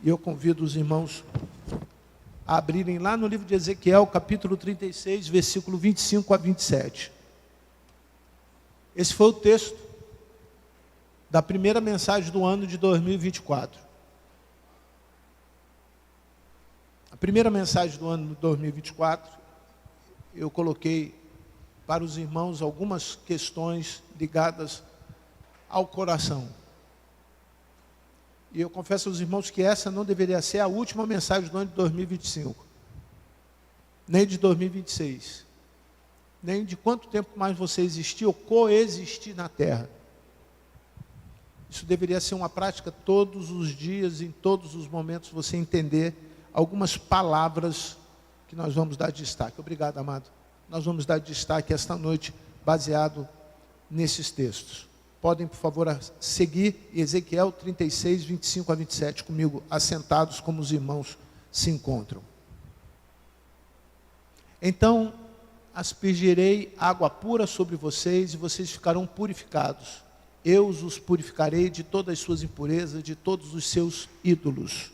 E eu convido os irmãos a abrirem lá no livro de Ezequiel, capítulo 36, versículo 25 a 27. Esse foi o texto da primeira mensagem do ano de 2024. A primeira mensagem do ano de 2024, eu coloquei para os irmãos algumas questões ligadas ao coração. E eu confesso aos irmãos que essa não deveria ser a última mensagem do ano de 2025, nem de 2026, nem de quanto tempo mais você existir ou coexistir na terra. Isso deveria ser uma prática todos os dias, em todos os momentos, você entender algumas palavras que nós vamos dar destaque. Obrigado, amado. Nós vamos dar destaque esta noite, baseado nesses textos. Podem, por favor, seguir Ezequiel 36, 25 a 27, comigo, assentados como os irmãos se encontram. Então, aspergirei água pura sobre vocês, e vocês ficarão purificados. Eu os purificarei de todas as suas impurezas, de todos os seus ídolos.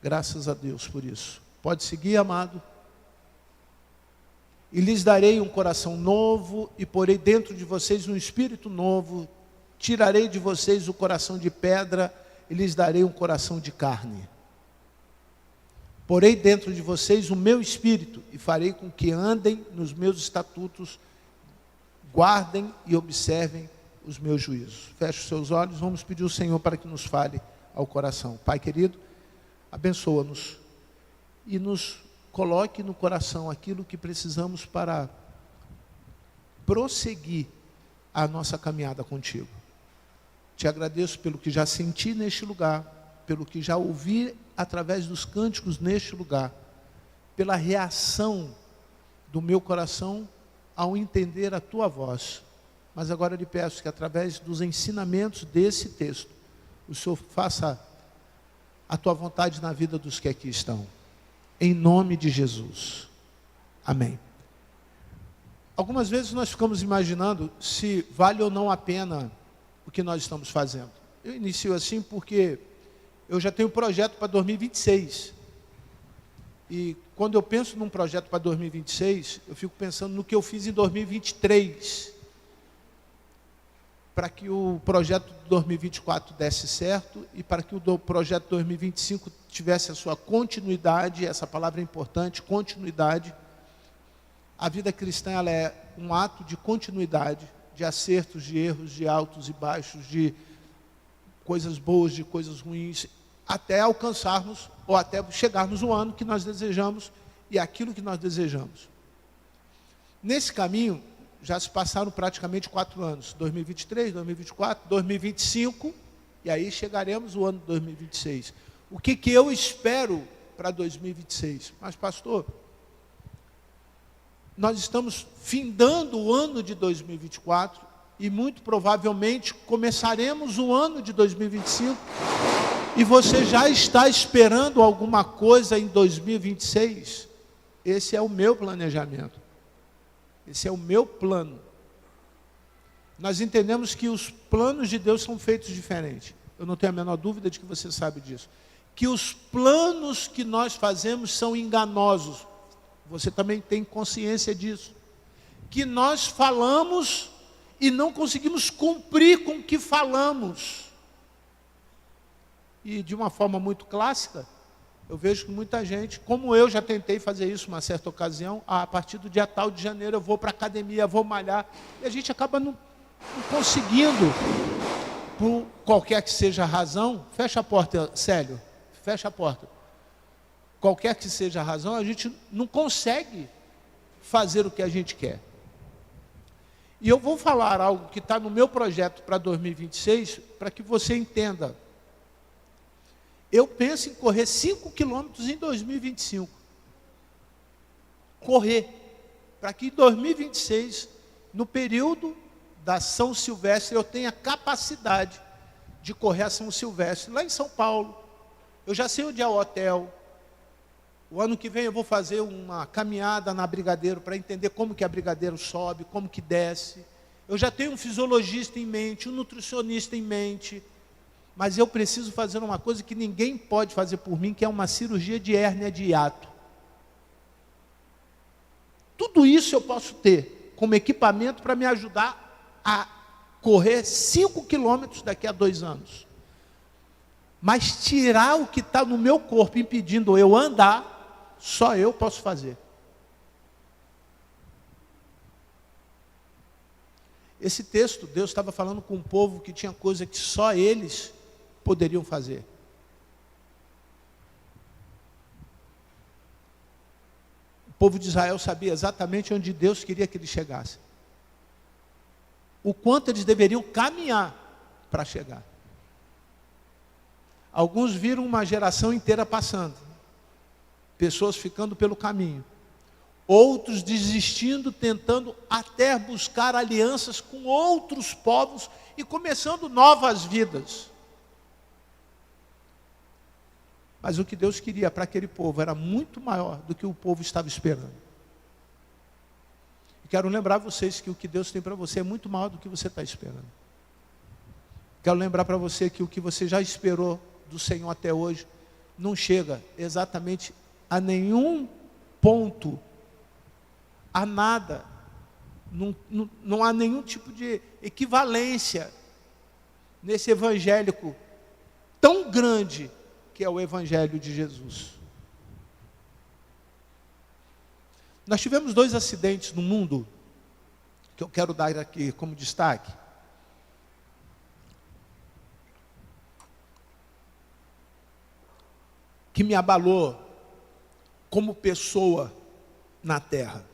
Graças a Deus por isso. Pode seguir, amado. E lhes darei um coração novo, e porei dentro de vocês um espírito novo. Tirarei de vocês o coração de pedra, e lhes darei um coração de carne. Porei dentro de vocês o meu espírito, e farei com que andem nos meus estatutos, guardem e observem os meus juízos. Feche os seus olhos, vamos pedir ao Senhor para que nos fale ao coração. Pai querido, abençoa-nos e nos coloque no coração aquilo que precisamos para prosseguir a nossa caminhada contigo. Te agradeço pelo que já senti neste lugar, pelo que já ouvi através dos cânticos neste lugar, pela reação do meu coração ao entender a tua voz. Mas agora lhe peço que através dos ensinamentos desse texto, o Senhor faça a tua vontade na vida dos que aqui estão. Em nome de Jesus. Amém. Algumas vezes nós ficamos imaginando se vale ou não a pena o que nós estamos fazendo. Eu inicio assim porque eu já tenho um projeto para 2026. E quando eu penso num projeto para 2026, eu fico pensando no que eu fiz em 2023. Para que o projeto de 2024 desse certo e para que o projeto de 2025 tivesse a sua continuidade. Essa palavra é importante, continuidade. A vida cristã, ela é um ato de continuidade, de acertos, de erros, de altos e baixos, de coisas boas, de coisas ruins, até alcançarmos ou até chegarmos no ano que nós desejamos e aquilo que nós desejamos. Nesse caminho, já se passaram praticamente 4 anos, 2023, 2024, 2025, e aí chegaremos ao ano de 2026. O que eu espero para 2026? Mas, pastor, nós estamos findando o ano de 2024 e muito provavelmente começaremos o ano de 2025 e você já está esperando alguma coisa em 2026? Esse é o meu planejamento. Esse é o meu plano. Nós entendemos que os planos de Deus são feitos diferentes. Eu não tenho a menor dúvida de que você sabe disso. Que os planos que nós fazemos são enganosos. Você também tem consciência disso. Que nós falamos e não conseguimos cumprir com o que falamos. E de uma forma muito clássica, eu vejo que muita gente, como eu já tentei fazer isso uma certa ocasião, a partir do dia tal de janeiro eu vou para a academia, vou malhar, e a gente acaba não conseguindo, por qualquer que seja a razão. Fecha a porta, Célio, fecha a porta. Qualquer que seja a razão, a gente não consegue fazer o que a gente quer. E eu vou falar algo que está no meu projeto para 2026, para que você entenda. Eu penso em correr 5 quilômetros em 2025. Correr. Para que em 2026, no período da São Silvestre, eu tenha capacidade de correr a São Silvestre, lá em São Paulo. Eu já sei onde é o hotel. O ano que vem eu vou fazer uma caminhada na Brigadeiro para entender como que a Brigadeiro sobe, como que desce. Eu já tenho um fisiologista em mente, um nutricionista em mente. mas eu preciso fazer uma coisa que ninguém pode fazer por mim, que é uma cirurgia de hérnia de hiato. Tudo isso eu posso ter como equipamento para me ajudar a correr 5 quilômetros daqui a 2 anos. Mas tirar o que está no meu corpo, impedindo eu andar, só eu posso fazer. Esse texto, Deus estava falando com um povo que tinha coisa que só eles poderiam fazer. O povo de Israel sabia exatamente onde Deus queria que eles chegassem. O quanto eles deveriam caminhar para chegar. Alguns viram uma geração inteira passando, pessoas ficando pelo caminho, outros desistindo, tentando até buscar alianças com outros povos e começando novas vidas. Mas o que Deus queria para aquele povo era muito maior do que o povo estava esperando. E quero lembrar vocês que o que Deus tem para você é muito maior do que você está esperando. Quero lembrar para você que o que você já esperou do Senhor até hoje não chega exatamente a nenhum ponto, a nada, não há nenhum tipo de equivalência nesse evangélico tão grande que é o Evangelho de Jesus. Nós tivemos 2 acidentes no mundo que eu quero dar aqui como destaque. Que me abalou como pessoa na terra.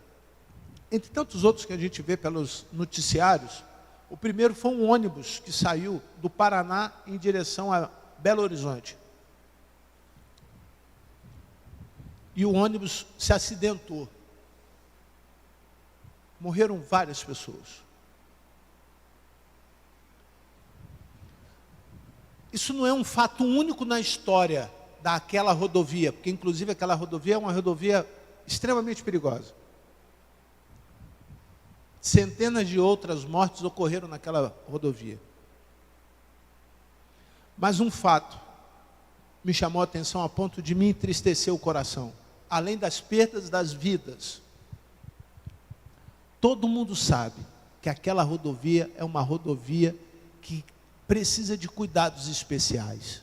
Entre tantos outros que a gente vê pelos noticiários, o primeiro foi um ônibus que saiu do Paraná em direção a Belo Horizonte. E o ônibus se acidentou. Morreram várias pessoas. Isso não é um fato único na história daquela rodovia, porque inclusive aquela rodovia é uma rodovia extremamente perigosa. Centenas de outras mortes ocorreram naquela rodovia. Mas um fato me chamou a atenção a ponto de me entristecer o coração. Além das perdas das vidas, todo mundo sabe que aquela rodovia é uma rodovia que precisa de cuidados especiais.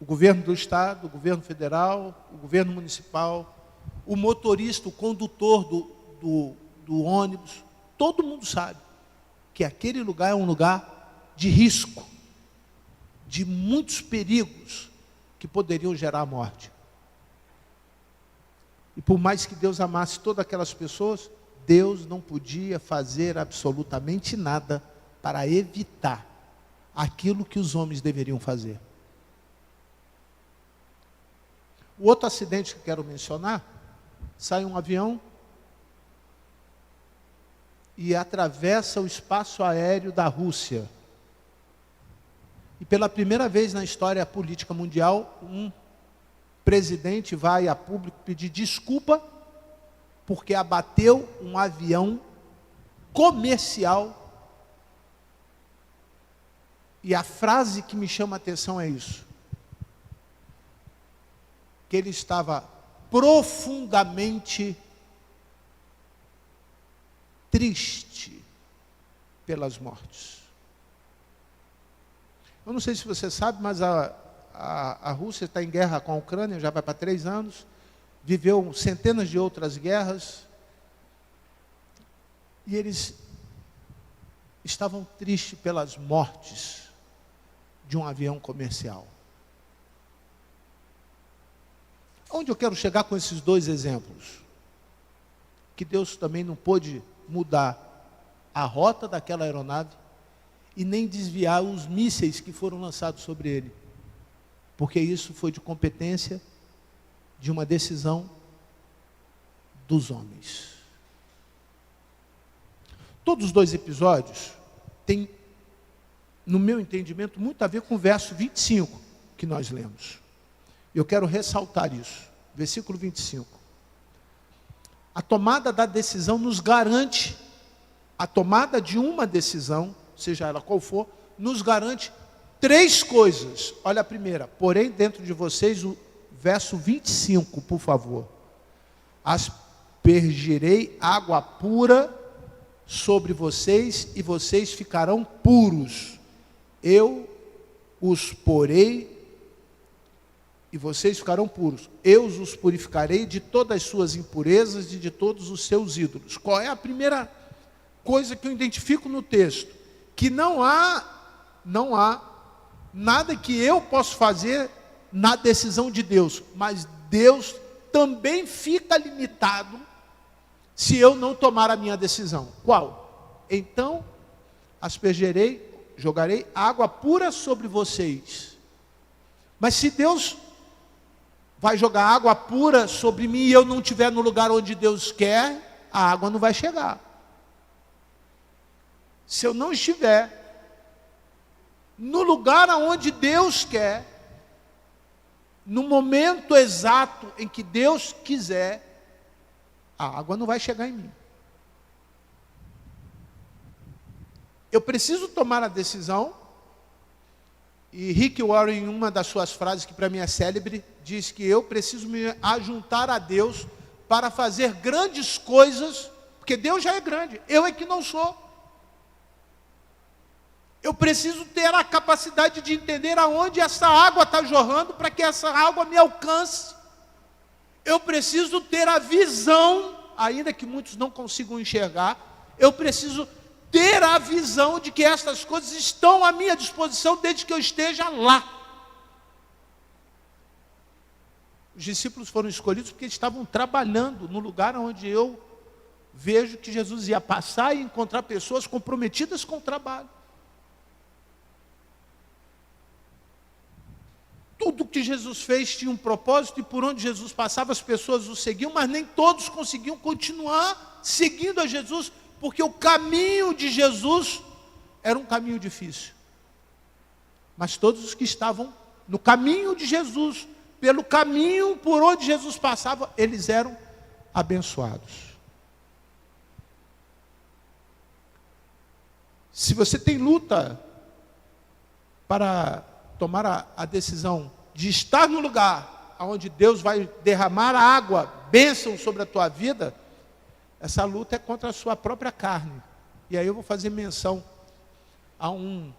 O governo do estado, o governo federal, o governo municipal, o motorista, o condutor do ônibus, todo mundo sabe que aquele lugar é um lugar de risco, de muitos perigos que poderiam gerar morte. E por mais que Deus amasse todas aquelas pessoas, Deus não podia fazer absolutamente nada para evitar aquilo que os homens deveriam fazer. O outro acidente que quero mencionar, sai um avião e atravessa o espaço aéreo da Rússia. E pela primeira vez na história política mundial, um presidente vai a público pedir desculpa porque abateu um avião comercial. E a frase que me chama a atenção é isso: que ele estava profundamente triste pelas mortes. Eu não sei se você sabe, mas a Rússia está em guerra com a Ucrânia, já vai para 3 anos, viveu centenas de outras guerras, e eles estavam tristes pelas mortes de um avião comercial. Onde eu quero chegar com esses 2 exemplos? Que Deus também não pôde mudar a rota daquela aeronave e nem desviar os mísseis que foram lançados sobre ele, porque isso foi de competência de uma decisão dos homens. Todos os 2 episódios têm, no meu entendimento, muito a ver com o verso 25 que nós lemos. Eu quero ressaltar isso. Versículo 25. A tomada da decisão nos garante a tomada de uma decisão, seja ela qual for, nos garante 3 coisas. Olha a primeira, porém dentro de vocês, o verso 25, por favor. Aspergirei água pura sobre vocês e vocês ficarão puros. Eu os porei e vocês ficarão puros. Eu os purificarei de todas as suas impurezas e de todos os seus ídolos. Qual é a primeira coisa que eu identifico no texto? Que não há nada que eu possa fazer na decisão de Deus, mas Deus também fica limitado se eu não tomar a minha decisão. Qual? Então, jogarei água pura sobre vocês. Mas se Deus vai jogar água pura sobre mim e eu não estiver no lugar onde Deus quer, a água não vai chegar. Se eu não estiver no lugar onde Deus quer, no momento exato em que Deus quiser, a água não vai chegar em mim. Eu preciso tomar a decisão, e Rick Warren, em uma das suas frases, que para mim é célebre, diz que eu preciso me ajuntar a Deus para fazer grandes coisas, porque Deus já é grande, eu é que não sou. Eu preciso ter a capacidade de entender aonde essa água está jorrando, para que essa água me alcance. Eu preciso ter a visão, ainda que muitos não consigam enxergar, eu preciso ter a visão de que essas coisas estão à minha disposição desde que eu esteja lá. Os discípulos foram escolhidos porque estavam trabalhando no lugar onde eu vejo que Jesus ia passar e encontrar pessoas comprometidas com o trabalho. Tudo que Jesus fez tinha um propósito, e por onde Jesus passava as pessoas o seguiam, mas nem todos conseguiam continuar seguindo a Jesus, porque o caminho de Jesus era um caminho difícil. Mas todos os que estavam no caminho de Jesus, pelo caminho por onde Jesus passava, eles eram abençoados. Se você tem luta para tomar a decisão de estar no lugar onde Deus vai derramar a água, bênção sobre a tua vida, essa luta é contra a sua própria carne. E aí eu vou fazer menção a um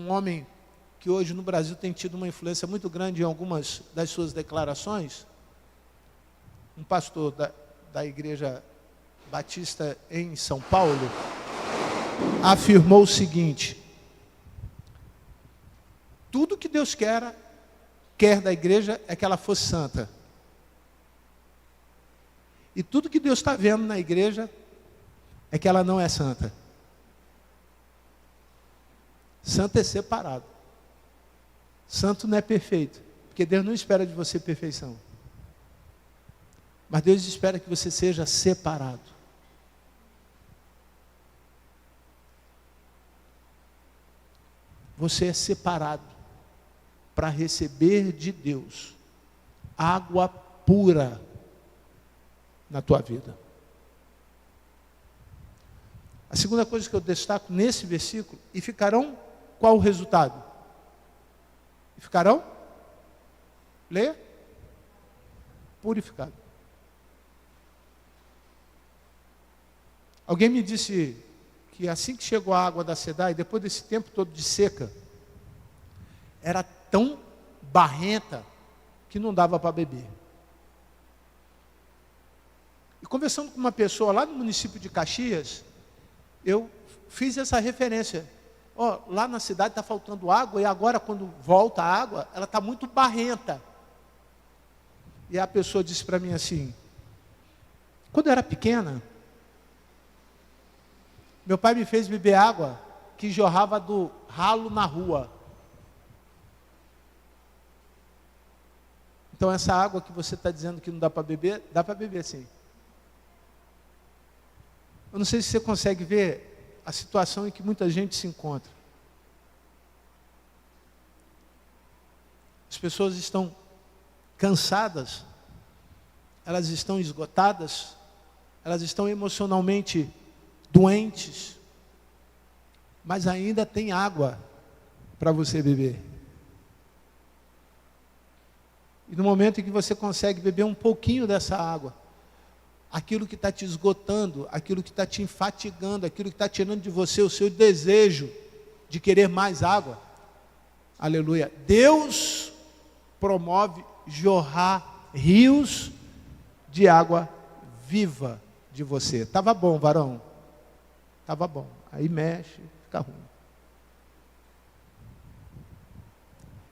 homem que hoje no Brasil tem tido uma influência muito grande em algumas das suas declarações, um pastor da Igreja Batista em São Paulo, afirmou o seguinte: tudo que Deus quer da igreja é que ela fosse santa. E tudo que Deus está vendo na igreja é que ela não é santa. Santo é separado. Santo não é perfeito, porque Deus não espera de você perfeição. Mas Deus espera que você seja separado. Você é separado para receber de Deus água pura na tua vida. A segunda coisa que eu destaco nesse versículo: e ficarão, qual o resultado? E ficarão? Leia. Purificado. Alguém me disse que assim que chegou a água da Sedai, depois desse tempo todo de seca, era tão barrenta que não dava para beber. E conversando com uma pessoa lá no município de Caxias, eu fiz essa referência. Lá na cidade está faltando água, e agora quando volta a água, ela está muito barrenta. E a pessoa disse para mim assim: quando eu era pequena, meu pai me fez beber água que jorrava do ralo na rua. Então essa água que você está dizendo que não dá para beber, dá para beber sim. Eu não sei se você consegue ver a situação em que muita gente se encontra. As pessoas estão cansadas, elas estão esgotadas, elas estão emocionalmente doentes, mas ainda tem água para você beber. E no momento em que você consegue beber um pouquinho dessa água, aquilo que está te esgotando, aquilo que está te enfatigando, aquilo que está tirando de você o seu desejo de querer mais água, aleluia, Deus promove jorrar rios de água viva de você. Estava bom, varão? Estava bom. Aí mexe, fica ruim.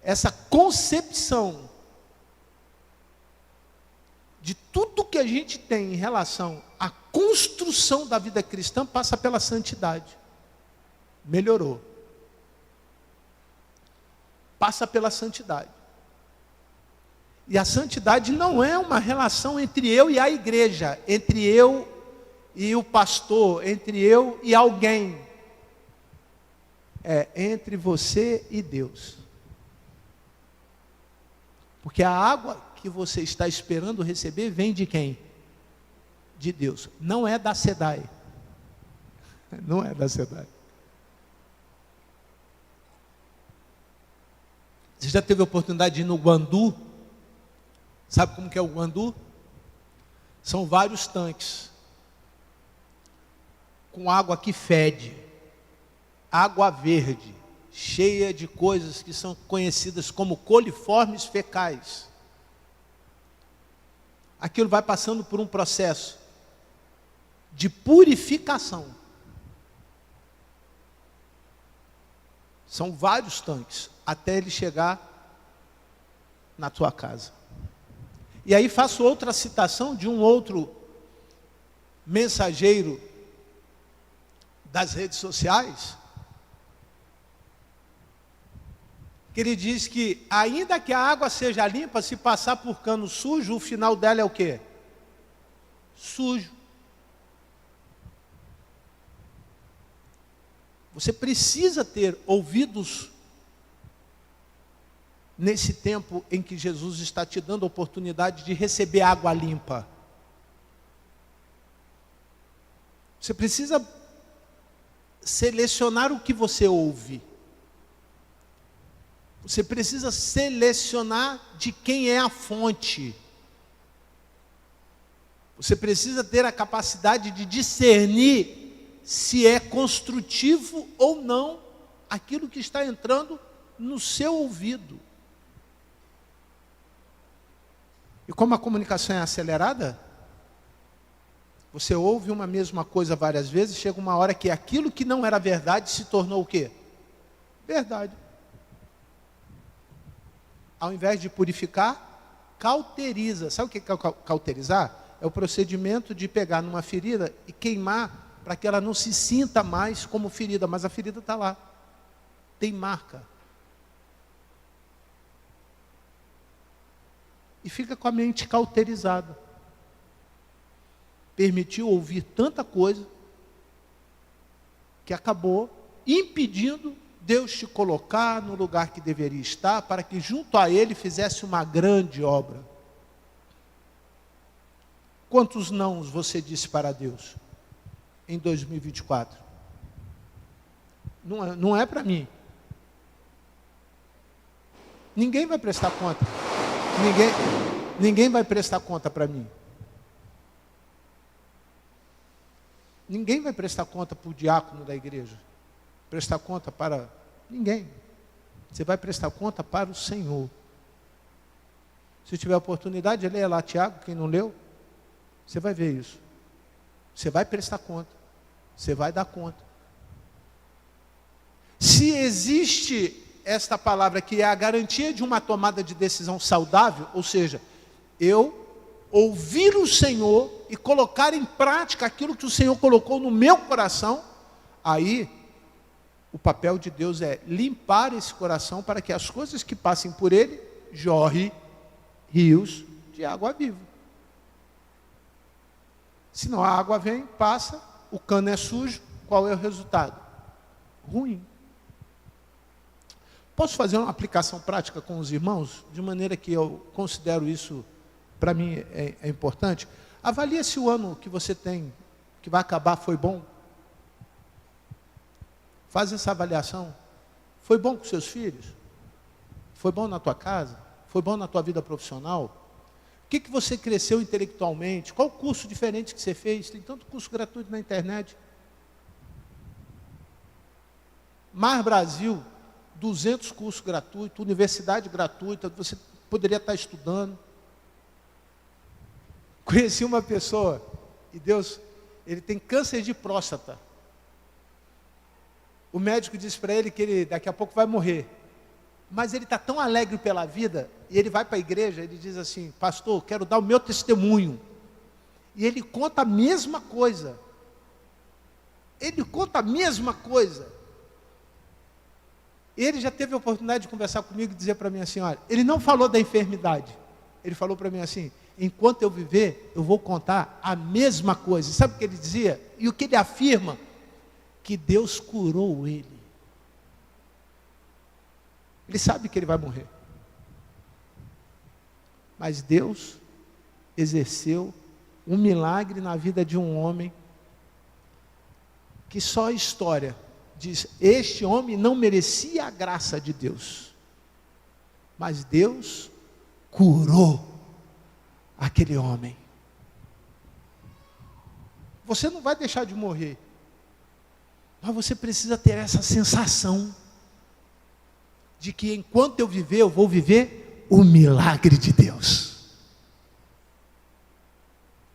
Essa concepção de tudo que a gente tem em relação à construção da vida cristã passa pela santidade. Melhorou. Passa pela santidade. E a santidade não é uma relação entre eu e a igreja, entre eu e o pastor, entre eu e alguém. É entre você e Deus. Porque a água que você está esperando receber vem de quem? De Deus. Não é da SEDAI. Não é da SEDAI. Você já teve a oportunidade de ir no Guandu? Sabe como que é o Guandu? São vários tanques com água que fede, água verde, cheia de coisas que são conhecidas como coliformes fecais. Aquilo vai passando por um processo de purificação. São vários tanques até ele chegar na tua casa. E aí faço outra citação de um outro mensageiro das redes sociais, que ele diz que ainda que a água seja limpa, se passar por cano sujo, o final dela é o quê? Sujo. Você precisa ter ouvidos nesse tempo em que Jesus está te dando a oportunidade de receber água limpa. Você precisa selecionar o que você ouve. Você precisa selecionar de quem é a fonte. Você precisa ter a capacidade de discernir se é construtivo ou não aquilo que está entrando no seu ouvido. E como a comunicação é acelerada, você ouve uma mesma coisa várias vezes, chega uma hora que aquilo que não era verdade se tornou o quê? Verdade. Ao invés de purificar, cauteriza. Sabe o que é cauterizar? É o procedimento de pegar numa ferida e queimar para que ela não se sinta mais como ferida, mas a ferida está lá. Tem marca. E fica com a mente cauterizada. Permitiu ouvir tanta coisa que acabou impedindo Deus te colocar no lugar que deveria estar, para que junto a Ele fizesse uma grande obra. Quantos nãos você disse para Deus em 2024? Não é para mim. Ninguém vai prestar conta. Ninguém vai prestar conta para mim. Ninguém vai prestar conta para o diácono da igreja. Prestar conta para ninguém. Você vai prestar conta para o Senhor. Se tiver oportunidade, leia lá Tiago, quem não leu, você vai ver isso. Você vai prestar conta. Você vai dar conta. Se existe esta palavra que é a garantia de uma tomada de decisão saudável, ou seja, eu ouvir o Senhor e colocar em prática aquilo que o Senhor colocou no meu coração, aí o papel de Deus é limpar esse coração para que as coisas que passem por ele jorre rios de água viva. Senão a água vem, passa, o cano é sujo, qual é o resultado? Ruim. Posso fazer uma aplicação prática com os irmãos, de maneira que eu considero isso, para mim, é importante? Avalie se o ano que você tem, que vai acabar, foi bom. Faz essa avaliação. Foi bom com seus filhos? Foi bom na tua casa? Foi bom na tua vida profissional? O que você cresceu intelectualmente? Qual curso diferente que você fez? Tem tanto curso gratuito na internet. Mar Brasil, 200 cursos gratuitos, universidade gratuita, você poderia estar estudando. Conheci uma pessoa, e Deus, ele tem câncer de próstata. O médico disse para ele que ele daqui a pouco vai morrer. Mas ele está tão alegre pela vida, e ele vai para a igreja, ele diz assim: pastor, quero dar o meu testemunho. E ele conta a mesma coisa. Ele conta a mesma coisa. Ele já teve a oportunidade de conversar comigo e dizer para mim assim: olha, ele não falou da enfermidade. Ele falou para mim assim: enquanto eu viver, eu vou contar a mesma coisa. Sabe o que ele dizia? E o que ele afirma? Que Deus curou ele. Ele sabe que ele vai morrer. Mas Deus exerceu um milagre na vida de um homem que só a história diz: este homem não merecia a graça de Deus. Mas Deus curou aquele homem. Você não vai deixar de morrer. Mas você precisa ter essa sensação de que enquanto eu viver, eu vou viver o milagre de Deus.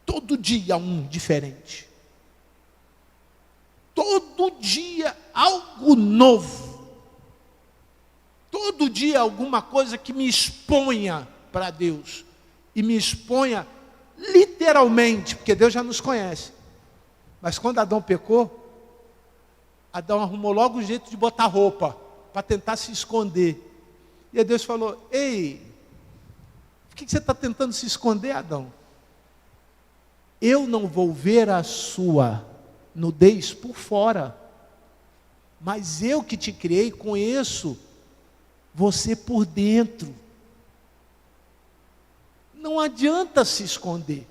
Todo dia um diferente. Todo dia algo novo. Todo dia alguma coisa que me exponha para Deus. E me exponha literalmente, porque Deus já nos conhece. Mas quando Adão pecou, Adão arrumou logo um jeito de botar roupa, para tentar se esconder. E aí Deus falou: ei, por que você está tentando se esconder, Adão? Eu não vou ver a sua nudez por fora, mas eu que te criei, conheço você por dentro. Não adianta se esconder.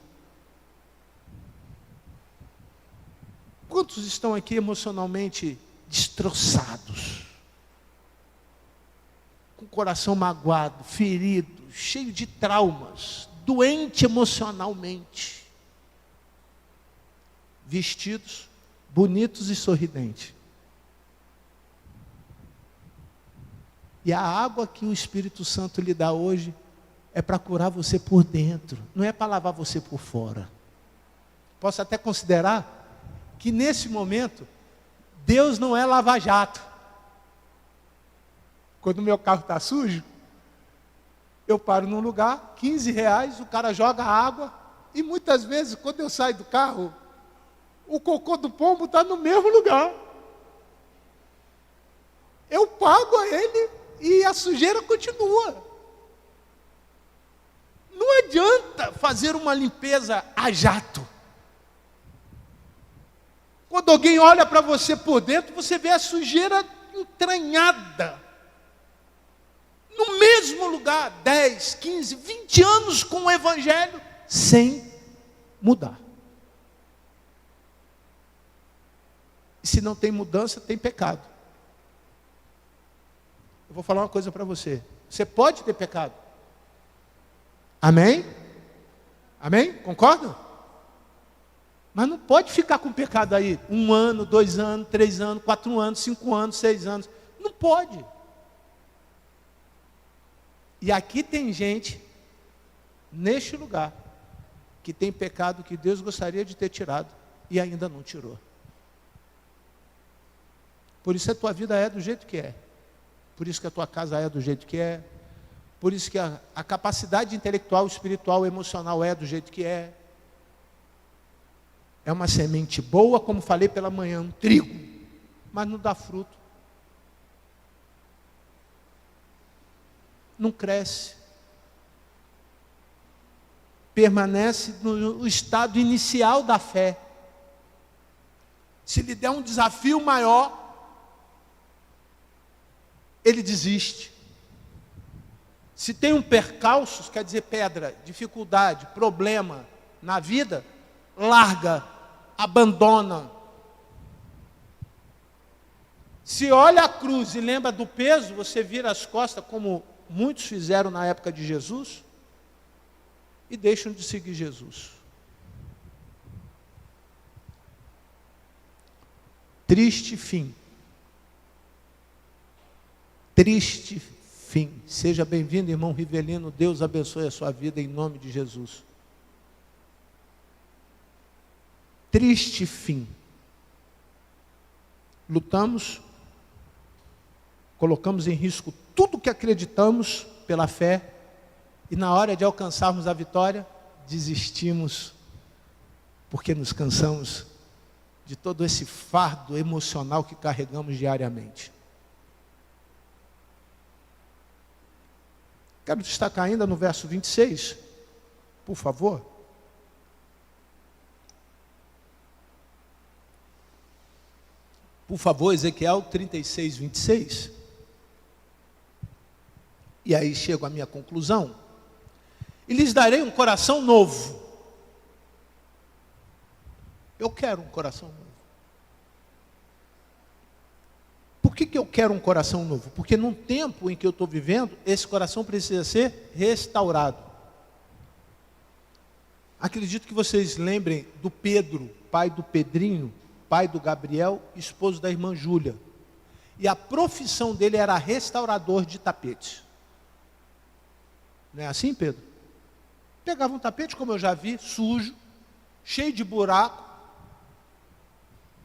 Quantos estão aqui emocionalmente destroçados? Com o coração magoado, ferido, cheio de traumas, doente emocionalmente. Vestidos, bonitos e sorridentes. E a água que o Espírito Santo lhe dá hoje é para curar você por dentro, não é para lavar você por fora. Posso até considerar que nesse momento, Deus não é lava-jato. Quando o meu carro está sujo, eu paro num lugar, R$15, o cara joga água, e muitas vezes, quando eu saio do carro, o cocô do pombo está no mesmo lugar. Eu pago a ele e a sujeira continua. Não adianta fazer uma limpeza a jato. Quando alguém olha para você por dentro, você vê a sujeira entranhada. No mesmo lugar, 10, 15, 20 anos com o Evangelho, sem mudar. E se não tem mudança, tem pecado. Eu vou falar uma coisa para você. Você pode ter pecado. Amém? Amém? Concordam? Mas não pode ficar com pecado aí 1 ano, 2 anos, 3 anos, 4 anos, 5 anos, 6 anos. Não pode. E aqui tem gente, neste lugar, que tem pecado que Deus gostaria de ter tirado e ainda não tirou. Por isso a tua vida é do jeito que é. Por isso que a tua casa é do jeito que é. Por isso que a capacidade intelectual, espiritual, emocional é do jeito que é. É uma semente boa, como falei pela manhã, um trigo, mas não dá fruto. Não cresce. Permanece no estado inicial da fé. Se lhe der um desafio maior, ele desiste. Se tem um percalço, quer dizer pedra, dificuldade, problema, na vida, larga, abandona. Se olha a cruz e lembra do peso, você vira as costas, como muitos fizeram na época de Jesus, e deixam de seguir Jesus. Triste fim. Triste fim. Seja bem-vindo, irmão Rivelino. Deus abençoe a sua vida em nome de Jesus. Triste fim. Lutamos, colocamos em risco tudo que acreditamos pela fé, e na hora de alcançarmos a vitória, desistimos, porque nos cansamos de todo esse fardo emocional que carregamos diariamente. Quero destacar ainda no verso 26, por favor. Por favor, Ezequiel 36, 26. E aí chego à minha conclusão. E lhes darei um coração novo. Eu quero um coração novo. Por que eu quero um coração novo? Porque num tempo em que eu estou vivendo, esse coração precisa ser restaurado. Acredito que vocês lembrem do Pedro, pai do Pedrinho, pai do Gabriel, esposo da irmã Júlia. E a profissão dele era restaurador de tapetes. Não é assim, Pedro? Pegava um tapete, como eu já vi, sujo, cheio de buraco.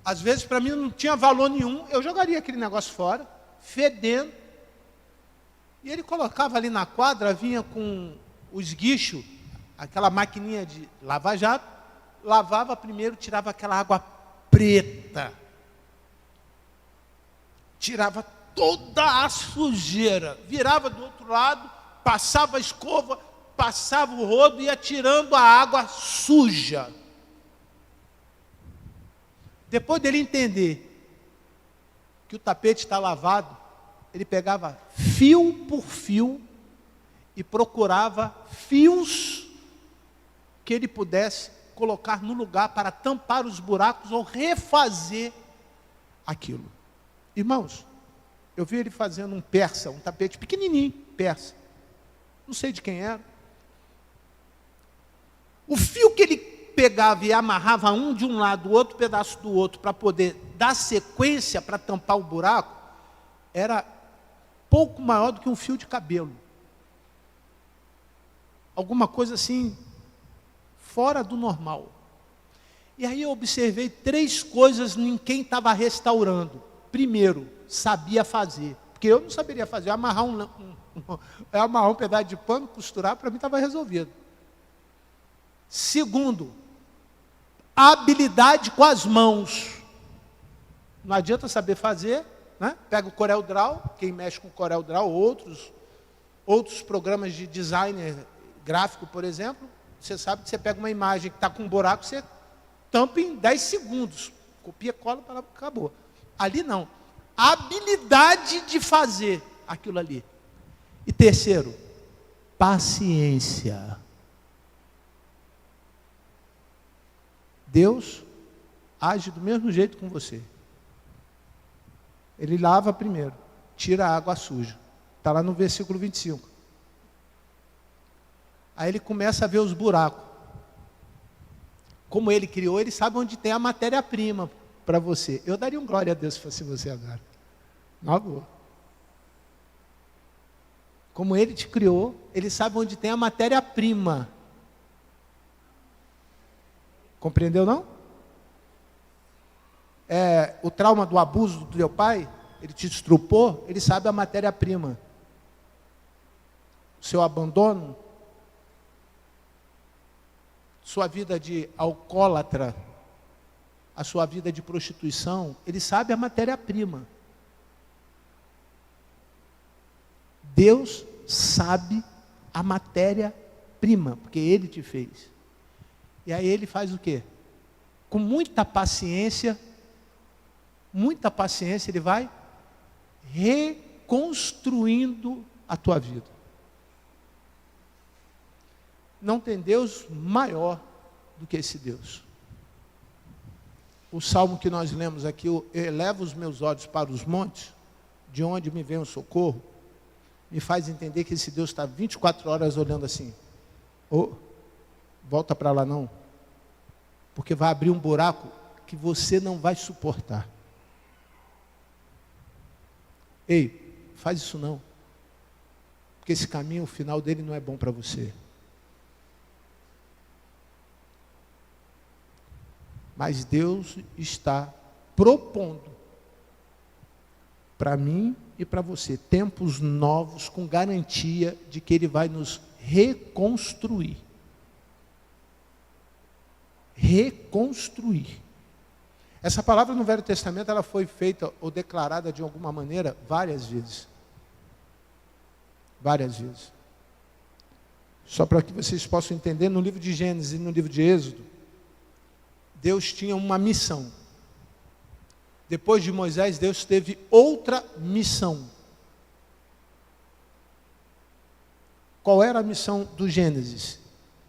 Às vezes, para mim, não tinha valor nenhum. Eu jogaria aquele negócio fora, fedendo. E ele colocava ali na quadra, vinha com o esguicho, aquela maquininha de lava-jato, lavava primeiro, tirava aquela água preta. Tirava toda a sujeira. Virava do outro lado, passava a escova, passava o rodo e ia tirando a água suja. Depois dele entender que o tapete está lavado, ele pegava fio por fio e procurava fios que ele pudesse colocar no lugar para tampar os buracos ou refazer aquilo. Irmãos, eu vi ele fazendo um persa, um tapete pequenininho, persa. Não sei de quem era. O fio que ele pegava e amarrava um de um lado, o outro pedaço do outro, para poder dar sequência para tampar o buraco, era pouco maior do que um fio de cabelo. Alguma coisa assim, fora do normal. E aí eu observei 3 coisas em quem estava restaurando. Primeiro, sabia fazer. Porque eu não saberia fazer. Amarrar um pedaço de pano, costurar, para mim estava resolvido. Segundo, habilidade com as mãos. Não adianta saber fazer, né? Pega o CorelDRAW, quem mexe com CorelDRAW, outros programas de designer gráfico, por exemplo, você sabe que você pega uma imagem que está com um buraco, você tampa em 10 segundos. Copia, cola, acabou. Ali não. Habilidade de fazer aquilo ali. E terceiro, paciência. Deus age do mesmo jeito com você. Ele lava primeiro, tira a água suja. Está lá no versículo 25. Aí ele começa a ver os buracos. Como ele criou, ele sabe onde tem a matéria-prima para você. Eu daria um glória a Deus se fosse você agora. Na boa. Como ele te criou, ele sabe onde tem a matéria-prima. Compreendeu, não? O trauma do abuso do teu pai, ele te estrupou, ele sabe a matéria-prima. O seu abandono, sua vida de alcoólatra, a sua vida de prostituição, ele sabe a matéria-prima. Deus sabe a matéria-prima, porque Ele te fez. E aí Ele faz o quê? Com muita paciência, Ele vai reconstruindo a tua vida. Não tem Deus maior do que esse Deus. O salmo que nós lemos aqui, eu elevo os meus olhos para os montes, de onde me vem o socorro, me faz entender que esse Deus está 24 horas olhando assim. Volta para lá não, porque vai abrir um buraco que você não vai suportar. Ei, faz isso não, porque esse caminho, o final dele não é bom para você. Mas Deus está propondo para mim e para você tempos novos, com garantia de que Ele vai nos reconstruir. Reconstruir. Essa palavra no Velho Testamento, ela foi feita ou declarada de alguma maneira várias vezes. Várias vezes. Só para que vocês possam entender, no livro de Gênesis e no livro de Êxodo, Deus tinha uma missão. Depois de Moisés, Deus teve outra missão. Qual era a missão do Gênesis?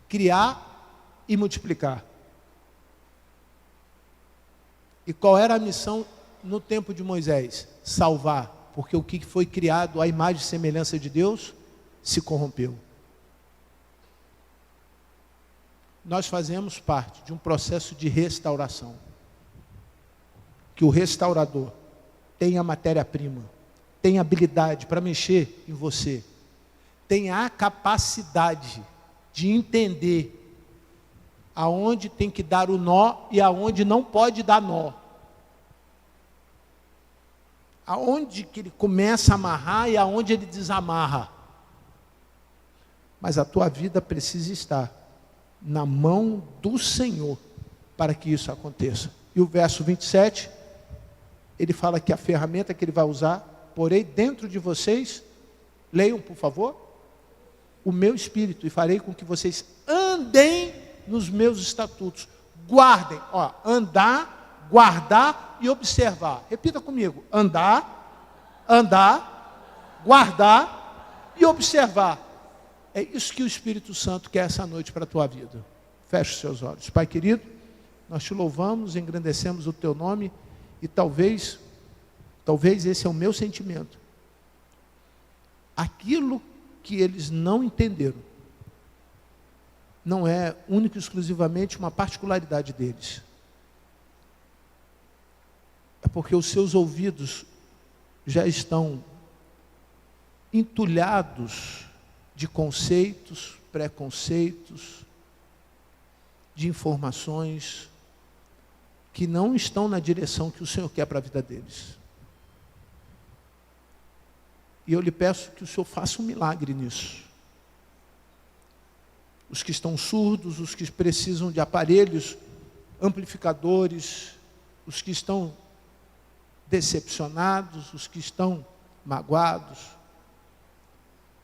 Criar e multiplicar. E qual era a missão no tempo de Moisés? Salvar, porque o que foi criado à imagem e semelhança de Deus se corrompeu. Nós fazemos parte de um processo de restauração. Que o restaurador tem a matéria-prima, tem habilidade para mexer em você, tem a capacidade de entender aonde tem que dar o nó e aonde não pode dar nó. Aonde que ele começa a amarrar e aonde ele desamarra. Mas a tua vida precisa estar na mão do Senhor para que isso aconteça. E o verso 27, ele fala que a ferramenta que ele vai usar, porém dentro de vocês, leiam por favor, o meu espírito, e farei com que vocês andem nos meus estatutos. Guardem, andar, guardar e observar. Repita comigo, andar, guardar e observar. É isso que o Espírito Santo quer essa noite para a tua vida. Feche os seus olhos. Pai querido, nós te louvamos, engrandecemos o teu nome, e talvez esse é o meu sentimento. Aquilo que eles não entenderam, não é único e exclusivamente uma particularidade deles. É porque os seus ouvidos já estão entulhados de conceitos, preconceitos, de informações que não estão na direção que o Senhor quer para a vida deles. E eu lhe peço que o Senhor faça um milagre nisso. Os que estão surdos, os que precisam de aparelhos, amplificadores, os que estão decepcionados, os que estão magoados,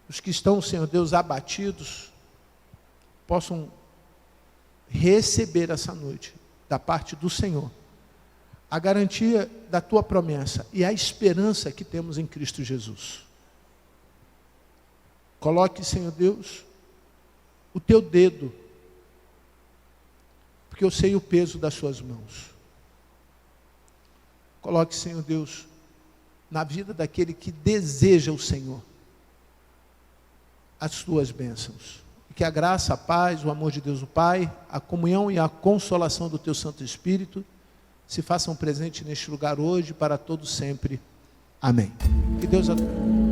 os que estão, Senhor Deus, abatidos, possam receber essa noite, da parte do Senhor, a garantia da tua promessa e a esperança que temos em Cristo Jesus. Coloque, Senhor Deus, o teu dedo, porque eu sei o peso das suas mãos. Coloque, Senhor Deus, na vida daquele que deseja o Senhor, as tuas bênçãos. E que a graça, a paz, o amor de Deus o Pai, a comunhão e a consolação do teu Santo Espírito se façam presente neste lugar hoje, para todo sempre. Amém. Que Deus abençoe.